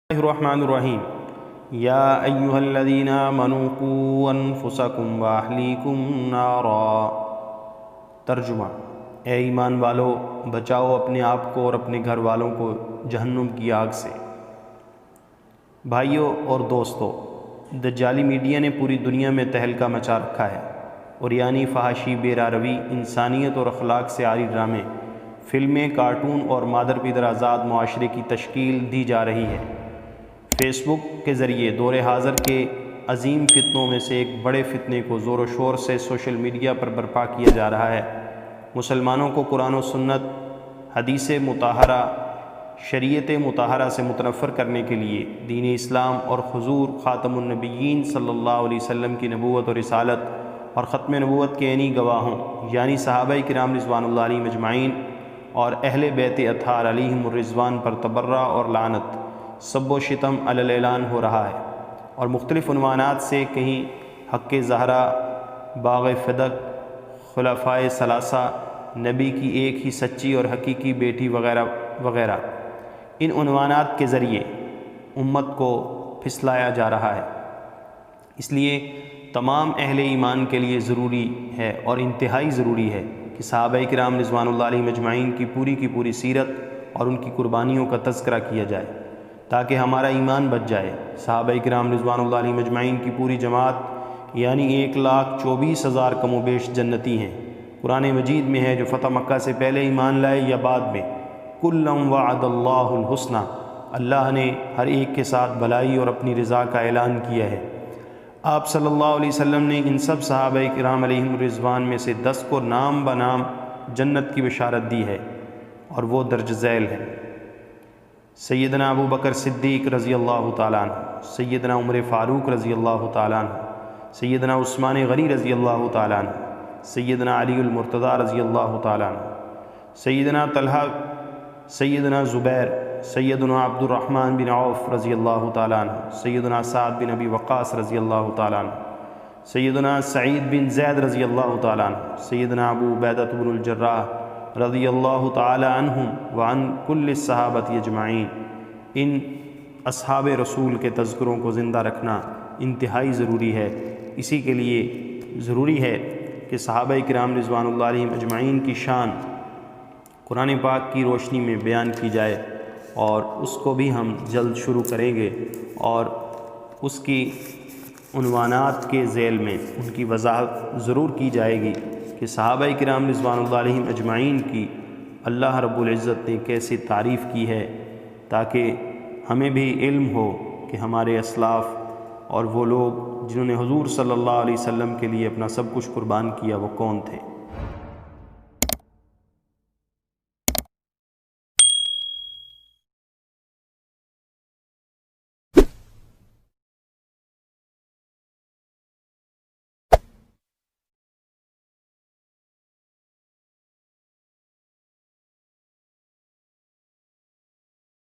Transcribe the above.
الرحمن الرحیم یا ایہا الذین آمنوا قوا انفسکم واہلیکم نارا۔ ترجمہ: اے ایمان والو، بچاؤ اپنے آپ کو اور اپنے گھر والوں کو جہنم کی آگ سے۔ بھائیوں اور دوستو، دجالی میڈیا نے پوری دنیا میں تہلکہ مچا رکھا ہے، اور یعنی فحاشی، بیرا روی، انسانیت اور اخلاق سے عاری ڈرامے، فلمیں، کارٹون اور مادر پدر آزاد معاشرے کی تشکیل دی جا رہی ہے۔ فیس بک کے ذریعے دور حاضر کے عظیم فتنوں میں سے ایک بڑے فتنے کو زور و شور سے سوشل میڈیا پر برپا کیا جا رہا ہے۔ مسلمانوں کو قرآن و سنت، حدیث مطہرہ، شریعت مطہرہ سے متنفر کرنے کے لیے دین اسلام اور حضور خاتم النبیین صلی اللہ علیہ وسلم کی نبوت اور رسالت اور ختم نبوت کے عینی گواہوں یعنی صحابہ کرام رضوان اللہ علیہم اجمعین اور اہل بیت اطہار علیہم الرضوان پر تبرہ اور لعنت، سب و شتم علی الاعلان ہو رہا ہے، اور مختلف عنوانات سے کہیں حق زہرا، باغ فدق، خلفائے ثلاثہ، نبی کی ایک ہی سچی اور حقیقی بیٹی وغیرہ وغیرہ، ان عنوانات کے ذریعے امت کو پھسلایا جا رہا ہے۔ اس لیے تمام اہل ایمان کے لیے ضروری ہے اور انتہائی ضروری ہے کہ صحابہ کرام رضوان اللہ علیہم اجمعین کی پوری سیرت اور ان کی قربانیوں کا تذکرہ کیا جائے تاکہ ہمارا ایمان بچ جائے۔ صحابہ کرام رضوان اللہ علیہم اجمعین کی پوری جماعت یعنی 1,24,000 کم و بیش جنتی ہیں۔ قرآن مجید میں ہے جو فتح مکہ سے پہلے ایمان لائے یا بعد میں، کُلًّا وعد اللہ الحسنى، اللہ نے ہر ایک کے ساتھ بھلائی اور اپنی رضا کا اعلان کیا ہے۔ آپ صلی اللہ علیہ وسلم نے ان سب صحابہ کرام علیہم الرضوان میں سے 10 کو نام بنام جنت کی بشارت دی ہے، اور وہ درج ذیل ہیں: سیدنا ابو بکر صدیق رضی اللہ تعالیٰ عنہ، سیدنا عمر فاروق رضی اللہ تعالیٰ عنہ، سیدنا عثمان غنی رضی اللہ تعالیٰ عنہ، سیدنا علی المرتضیٰ رضی اللہ تعالیٰ عنہ، سیدنا طلحہ، سیدنا زبیر، سیدنا عبد الرحمن بن عوف رضی اللہ تعالیٰ عنہ، سیدنا سعد بن ابی وقاص رضی اللہ تعالیٰ عنہ، سیدنا سعید بن زید رضی اللہ تعالیٰ عنہ، سیدنا ابو عبیدہ بن الجراح رضی اللہ تعالی عنہم وعن کل الصحابۃ اجمعین۔ ان اصحاب رسول کے تذکروں کو زندہ رکھنا انتہائی ضروری ہے۔ اسی کے لیے ضروری ہے کہ صحابہ کرام رضوان اللہ علیہم اجمعین کی شان قرآن پاک کی روشنی میں بیان کی جائے، اور اس کو بھی ہم جلد شروع کریں گے، اور اس کی عنوانات کے ذیل میں ان کی وضاحت ضرور کی جائے گی کہ صحابہ کرام رضوان اللہ علیہم اجمعین کی اللہ رب العزت نے کیسے تعریف کی ہے، تاکہ ہمیں بھی علم ہو کہ ہمارے اسلاف اور وہ لوگ جنہوں نے حضور صلی اللہ علیہ وسلم کے لیے اپنا سب کچھ قربان کیا وہ کون تھے۔